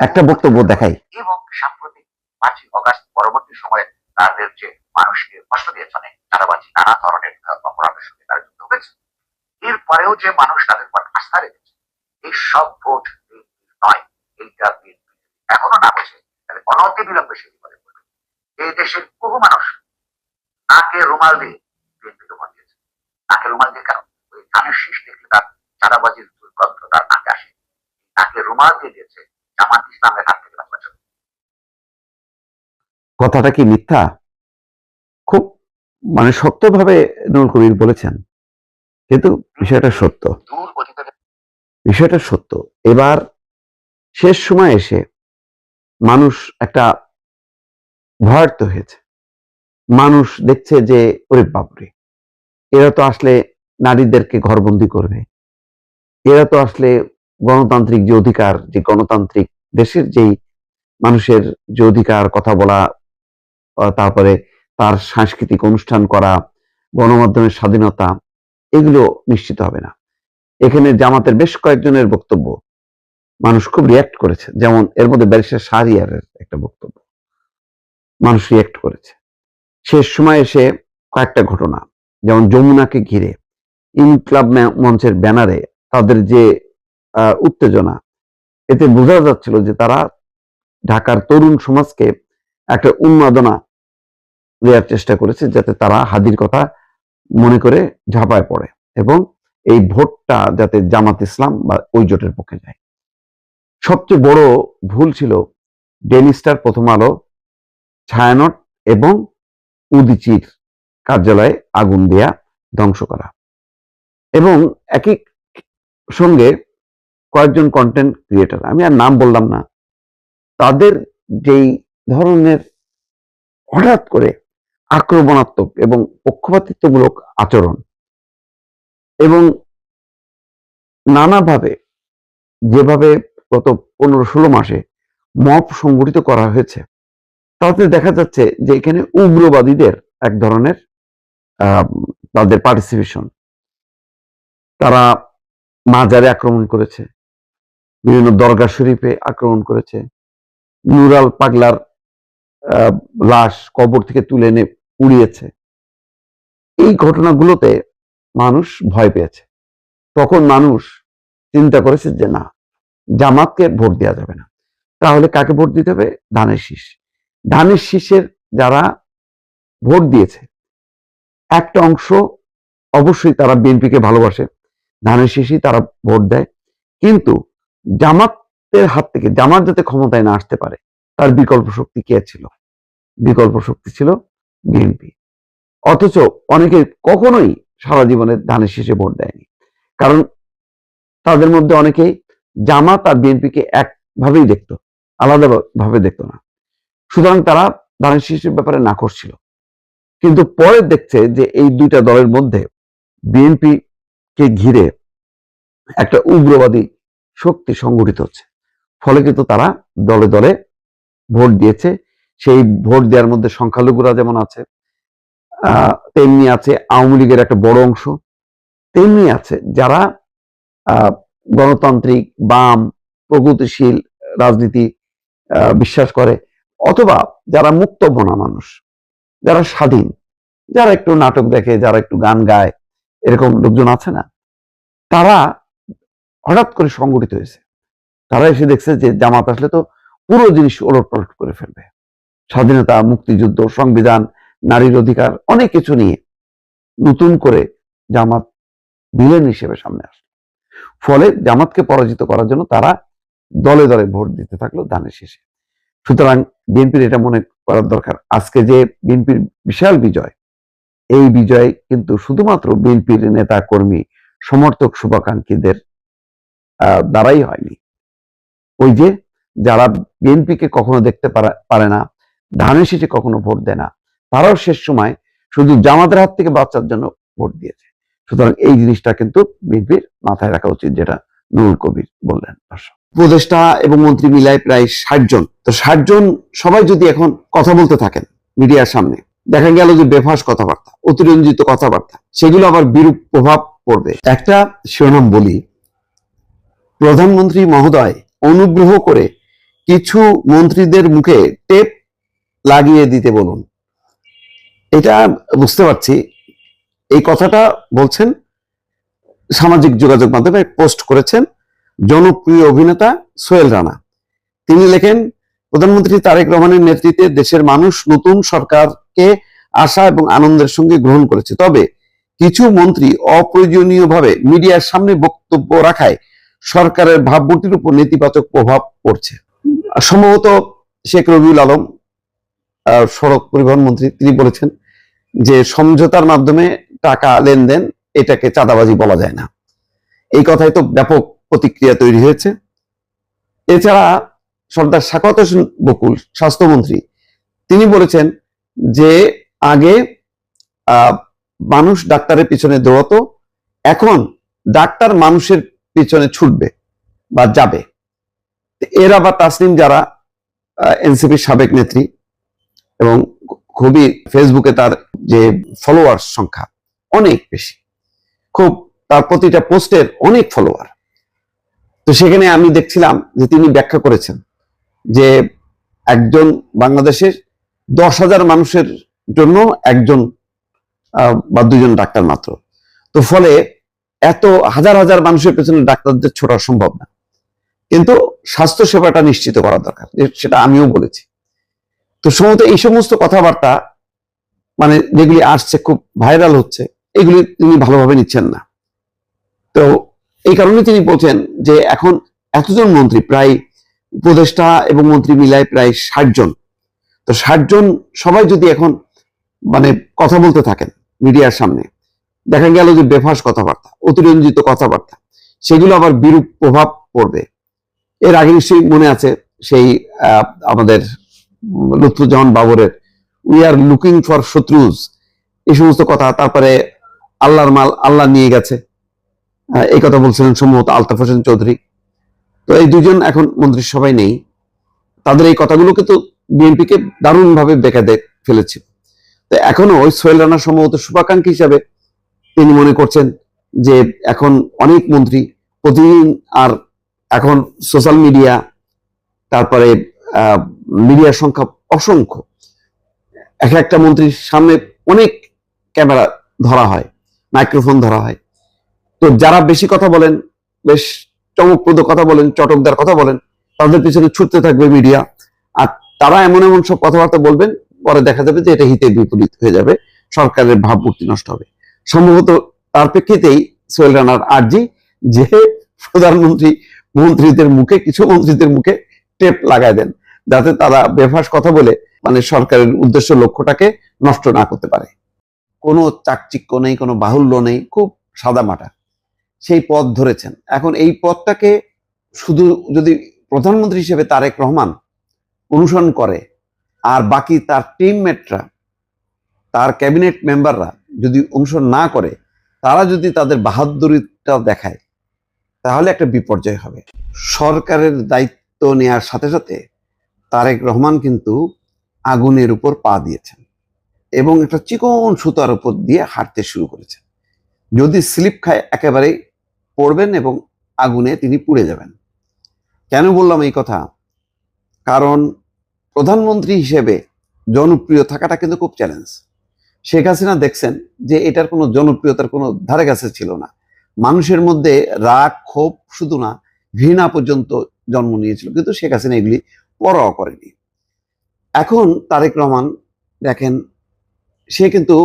একটা বক্তব্য দেখাই। এবং সাম্প্রতিক 5ই অগাস্ট পরবর্তী সময়ে তাদের যে মানুষকে কষ্ট দিয়েছে, অনেক চাঁদাবাজি, নানা ধরনের অপরাধের সঙ্গে তারা যুক্ত হয়েছে, এরপরেও যে মানুষ তাদের উপর আস্থা রেখেছে, এই সব ভোট নয়, এইটা বিএনপি এখনো না বোঝে তাহলে অনতি বিলম্বে সেই বিপদে পড়বে। এই দেশের বহু মানুষ নাকে রুমাল দিয়ে বিএনপিকে ভোট দিয়েছে। নাকে রুমাল দিয়ে কারণ ওই ধানের শীষ দেখলে তার চাঁদাবাজির দুর্গন্ধ তার নাকে আসে, নাকে রুমাল দিয়ে দিয়েছে জামাত ইসলামের হাত থেকে বাঁচার। কথাটা কি মিথ্যা? খুব শক্তভাবে নুরুল কবির বলেছেন, কিন্তু বিষয়টা সত্য। বিষয়টা সত্য। এবার শেষ সময় এসে মানুষ একটা ভয়ার্ত হয়েছে। মানুষ দেখছে যে ওরে বাপরে, এরা তো আসলে নারীদেরকে ঘরবন্দি করবে, এরা তো আসলে গণতান্ত্রিক যে অধিকার, যে গণতান্ত্রিক দেশের যেই মানুষের যে অধিকার, কথা বলা, তারপরে তার সাংস্কৃতিক অনুষ্ঠান করা, গণমাধ্যমের স্বাধীনতা, এগুলো নিশ্চিত হবে না। এখানে জামাতের বেশ কয়েকজনের বক্তব্য মানুষ খুব রিয়াক্ট করেছে। যেমন এর মধ্যে ব্যারিস্টার শাহরিয়ারের একটা বক্তব্য মানুষ রিয়াক্ট করেছে। শেষ সময় এসে কয়েকটা ঘটনা, যেমন যমুনাকে ঘিরে ইনক্লাব মঞ্চের ব্যানারে তাদের যে উত্তেজনা, এতে বোঝা যাচ্ছিল যে তারা ঢাকার তরুণ সমাজকে একটা উন্মাদনা দেওয়ার চেষ্টা করেছে, যাতে তারা হাদির কথা মনে করে ঝাঁপায় পড়ে এবং এই ভোটটা যাতে জামাত ইসলাম বা ওই জোটের পক্ষে যায়। সবচেয়ে বড় ভুল ছিল ডেইলি স্টার, প্রথম আলো, ছায়ানট এবং উদীচীর কার্যালয়ে আগুন দেয়া, ধ্বংস করা, এবং একই সঙ্গে কয়েকজন কন্টেন্ট ক্রিয়েটার, আমি আর নাম বললাম না, তাদের যেই ধরনের হঠাৎ করে আক্রমণাত্মক এবং পক্ষপাতিত্বমূলক আচরণ এবং নানাভাবে যেভাবে গত 15-16 মাসে মব সংগঠিত করা হয়েছে, তাতে দেখা যাচ্ছে যে এখানে উগ্রবাদীদের এক ধরনের তাদের পার্টিসিপেশন। তারা মাজারে আক্রমণ করেছে, বিভিন্ন দরগা শরীফে আক্রমণ করেছে, নুরাল পাগলার লাশ কবর থেকে তুলে এনে পুড়িয়েছে। এই ঘটনাগুলোতে মানুষ ভয় পেয়েছে। তখন মানুষ চিন্তা করেছে যে না, জামাতকে ভোট দেওয়া যাবে না, তাহলে কাকে ভোট দিতে হবে? ধানের শীষ। ধানের শীষের যারা ভোট দিয়েছে একটা অংশ অবশ্যই তারা বিএনপিকে ভালোবাসে, ধানের শীষই তারা ভোট দেয়, কিন্তু জামাতের হাত থেকে জামাত যাতে ক্ষমতায় না আসতে পারে তার বিকল্প শক্তি কে ছিল? বিকল্প শক্তি ছিল বিএনপি। অথচ অনেকে কখনোই সারা জীবনে ধানের শীষে ভোট দেয়নি, কারণ তাদের মধ্যে অনেকেই জামাত আর বিএনপিকে একভাবেই দেখত, আলাদাভাবে দেখত না। সুতরাং তারা ধানের শীষের ব্যাপারে নাখোশ ছিল। কিন্তু পরে দেখছে যে এই দুইটা দলের মধ্যে বিএনপি কে ঘিরে একটা উগ্রবাদী শক্তি সংগঠিত হচ্ছে, ফলে কিন্তু তারা দলে দলে ভোট দিয়েছে। সেই ভোট দেওয়ার মধ্যে সংখ্যালঘুরা যেমন আছে, তেমনি আছে আওয়ামী লীগের একটা বড় অংশ, তেমনি আছে যারা গণতান্ত্রিক, বাম, প্রগতিশীল রাজনীতি বিশ্বাস করে, অথবা যারা মুক্তমনা মানুষ, যারা স্বাধীন, যারা একটু নাটক দেখে, যারা একটু গান গায়, এরকম লোকজন আছে না, তারা হঠাৎ করে সংগঠিত হয়েছে। তারা এসে দেখছে যে জামাত আসলে তো পুরো জিনিস ওলটপালট করে ফেলবে, স্বাধীনতা, মুক্তিযুদ্ধ, সংবিধান, নারীর অধিকার, অনেক কিছু নিয়ে নতুন করে জামাত ভিলেন হিসেবে সামনে আসলো। ফলে জামাতকে পরাজিত করার জন্য তারা দলে দলে ভোট দিতে থাকলো ধানের শীষে। সুতরাং বিএনপির এটা মনে করার দরকার, আজকে যে বিএনপির বিশাল বিজয়, এই বিজয় কিন্তু শুধুমাত্র বিএনপির নেতা কর্মী, সমর্থক, শুভাকাঙ্ক্ষীদের দ্বারাই হয়নি। ওই যে যারা বিএনপিকে কখনো দেখতে পারে না, ধানের শীষে কখনো ভোট দেয় না, তারাও শেষ সময় শুধু জামাতের হাত থেকে বাঁচার জন্য ভোট দিয়েছে। সুতরাং এই জিনিসটা কিন্তু বিএনপির মাথায় রাখা উচিত, যেটা নুরুল কবির বললেন। উপদেষ্টা এবং মন্ত্রী মিলায় প্রায় 60 জন। তো 60 জন সবাই যদি এখন কথা বলতে থাকেন মিডিয়ার সামনে, দেখা গেল যে বেফাস কথাবার্তা, অতিরঞ্জিত কথাবার্তা, সেগুলো আবার বিরূপ প্রভাব পড়বে। একটা শিরোনাম বলি, প্রধানমন্ত্রী মহোদয় অনুগ্রহ করে কিছু মন্ত্রীদের মুখে টেপ লাগিয়ে দিতে বলুন। এটা বুঝতে পারছি। এই কথাটা বলছেন সামাজিক যোগাযোগ মাধ্যমে পোস্ট করেছেন জনপ্রিয় অভিনেতা সোহেল রানা। তিনি লেখেন, প্রধানমন্ত্রী তারেক রহমানের নেতৃত্বে দেশের মানুষ নতুন সরকারকে আশা এবং আনন্দের সঙ্গে গ্রহণ করেছে। তবে কিছু মন্ত্রী অপ্রয়োজনীয়ভাবে মিডিয়ার সামনে বক্তব্য রাখায় সরকারের ভাবমূর্তির উপর নেতিবাচক প্রভাব পড়ছে। সম্ভবত শেখ রবিউল আলম, সড়ক পরিবহন মন্ত্রী, তিনি বলেছেন যে সমঝোতার মাধ্যমে টাকা লেনদেন, এটাকে চাঁদাবাজি বলা যায় না। এই কথাই তো ব্যাপক প্রতিক্রিয়া তৈরি হয়েছে। এছাড়া সর্দার সাখাওয়াত হোসেন বকুল, স্বাস্থ্যমন্ত্রী, তিনি বলেছেন যে আগে মানুষ ডাক্তারের পিছনে দৌড়াতো, এখন ডাক্তার মানুষের পিছনে ছুটবে বা যাবে। এর আবার তাসনিম যারা এনসিপির সাবেক নেত্রী এবং খুবই ফেসবুকে তার যে ফলোয়ার্স সংখ্যা অনেক বেশি, খুব তার প্রতিটা পোস্টের অনেক ফলোয়ার। তো সেখানে আমি দেখছিলাম যে তিনি ব্যাখ্যা করেছেন যে একজন বাংলাদেশের 10,000 মানুষের জন্য একজন বা দুজন ডাক্তার মাত্র। তো ফলে এত হাজার হাজার মানুষের পেছনে ডাক্তারদের ছোটা সম্ভব না, কিন্তু স্বাস্থ্য সেবাটা নিশ্চিত করা দরকার, সেটা আমিও বলেছি। তো সম্ভবত এই সমস্ত কথাবার্তা মানে যেগুলি আসছে, খুব ভাইরাল হচ্ছে, এগুলি তিনি ভালোভাবে নিচ্ছেন না। তো এই কারণে তিনি বলছেন যে এখন এতজন মন্ত্রী, প্রায় উপদেষ্টা এবং মন্ত্রী মিলায় প্রায় 60 জন, তো 60 জন সবাই যদি এখন মানে কথা বলতে থাকেন মিডিয়ার সামনে, দেখা গেল যে বেফাস কথাবার্তা, অতিরঞ্জিত কথাবার্তা, সেগুলো আবার বিরূপ প্রভাব পড়বে। এর আগে নিশ্চয়ই মনে আছে সেই আমাদের লুৎফুজ্জামান বাবরের উই আর লুকিং ফর শত্রুজ, এই সমস্ত কথা। তারপরে আল্লাহর মাল আল্লাহ নিয়ে গেছে, এই কথা বলছিলেন সম্ভবত আলতাফ হোসেন চৌধুরী। তো এই দুজন এখন মন্ত্রিসভায় নেই। তাদের এই কথাগুলো কিন্তু বিএনপিকে দারুণভাবে বেঁকে ফেলেছে। তো এখনো ওই সোহেল রানা সম্ভবত শুভাকাঙ্ক্ষী হিসাবে তিনি মনে করছেন যে এখন অনেক মন্ত্রী প্রতিদিন, আর এখন সোশ্যাল মিডিয়া, তারপরে মিডিয়ার সংখ্যা অসংখ্য, এক একটা মন্ত্রীর সামনে অনেক ক্যামেরা ধরা হয়, মাইক্রোফোন ধরা হয়। তো যারা বেশি কথা বলেন, বেশ চমকপ্রদ কথা বলেন, চটকদার কথা বলেন, তাদের পিছনে ছুটতে থাকবে মিডিয়া, আর তারা এমন এমন সব কথাবার্তা বলবেন, পরে দেখা যাবে যে এটা হিতে বিপরীত হয়ে যাবে, সরকারের ভাবমূর্তি নষ্ট হবে। সম্ভবত তার প্রেক্ষিতেই সোহেল রানার আর্জি যে প্রধানমন্ত্রী মন্ত্রীদের মুখে, কিছু মন্ত্রীদের মুখে টেপ লাগায় দেন, যাতে তারা বেফাস কথা বলে মানে সরকারের উদ্দেশ্য লক্ষ্যটাকে নষ্ট না করতে পারে। কোনো চাকচিক্য নেই, কোনো বাহুল্য নেই, খুব সাদামাটা সেই পথ ধরেছেন। এখন এই পথটাকে শুধু যদি প্রধানমন্ত্রী হিসেবে তারেক রহমান অনুসরণ করে, আর বাকি তার টিমমেটরা, তার ক্যাবিনেট মেম্বাররা যদি অনুসরণ না করে, তারা যদি তাদের বাহাদুরিটা দেখায়, তাহলে একটা বিপর্যয় হবে। সরকারের দায়িত্ব নেওয়ার সাথে সাথে তারেক রহমান কিন্তু আগুনের উপর পা দিয়েছেন এবং একটা চিকন সুতার উপর দিয়ে হাঁটতে শুরু করেছেন। যদি স্লিপ খায় একেবারেই পড়বেন এবং আগুনে তিনি পুড়ে যাবেন। কেন বললাম এই কথা? কারণ প্রধানমন্ত্রী হিসেবে জনপ্রিয় থাকাটা কিন্তু খুব চ্যালেঞ্জ। শেখ হাসিনা দেখছেন যে এটার কোনো জনপ্রিয়তার কোনো ধারে কাছে ছিল না। মানুষের মধ্যে রাগ, ক্ষোভ শুধু না, ঘৃণা পর্যন্ত জন্ম নিয়েছিল, কিন্তু শেখ হাসিনা এগুলি পরোয়া করেনি। এখন তারেক রহমান দেখেন, সে কিন্তু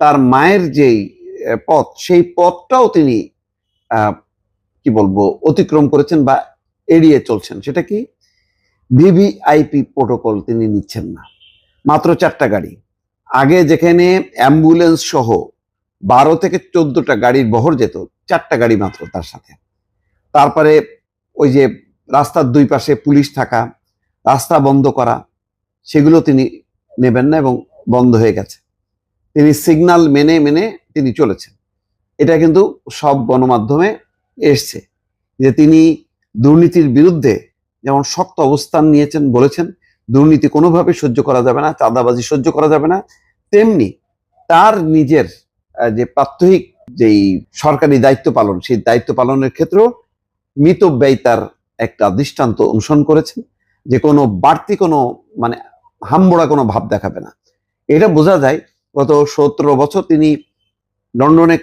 তার মায়ের যেই পথ, সেই পথটাও তিনি কি বলবো অতিক্রম করেছেন বা এড়িয়ে চলছেন। সেটা কি? ভিভিআইপি প্রোটোকল তিনি নিচ্ছেন না। মাত্র 4টা গাড়ি, আগে যেখানে অ্যাম্বুলেন্স সহ 12 থেকে 14টা গাড়ির বহর যেত, 4টা গাড়ি মাত্র তার সাথে। তারপরে ওই যে রাস্তার দুই পাশে পুলিশ থাকা, রাস্তা বন্ধ করা, সেগুলো তিনি নেবেন না এবং বন্ধ হয়ে গেছে। তিনি সিগন্যাল মেনে মেনে তিনি চলেছেন। এটা কিন্তু সব গণমাধ্যমে এসছে যে তিনি দুর্নীতির বিরুদ্ধে যেমন শক্ত অবস্থান নিয়েছেন, বলেছেন দুর্নীতি কোনোভাবে সহ্য করা যাবে না, চাঁদাবাজি সহ্য করা যাবে না, তেমনি তার নিজের যে প্রাত্যহিক যেই সরকারি দায়িত্ব পালন, সেই দায়িত্ব পালনের ক্ষেত্রেও মিতব্যয়িতার একটা দৃষ্টান্ত অনুসরণ করেছেন। যে কোনো বাড়তি কোনো মানে হামবড়া কোনো ভাব দেখাবে না। এটা বোঝা যায়। গত 17 বছর তিনি লন্ডনে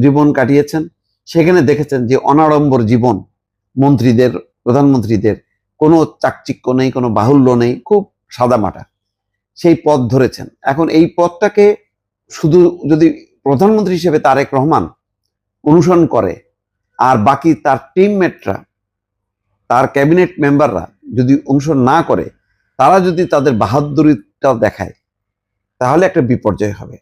জীবন কাটিয়েছেন, সেখানে দেখেছেন যে অনাড়ম্বর জীবন, মন্ত্রীদের, প্রধানমন্ত্রীদের কোনো চাকচিক্য নেই, কোনো বাহুল্য নেই, খুব সাদামাটা সেই পথ ধরেছেন। এখন এই পথটাকে শুধু যদি প্রধানমন্ত্রী হিসেবে তারেক রহমান অনুসরণ করে আর বাকি তার টিমমেটরা, তার ক্যাবিনেট মেম্বাররা যদি অনুসরণ না করে, তারা যদি তাদের বাহাদুরিটা দেখায়, তাহলে একটা বিপর্যয় হবে।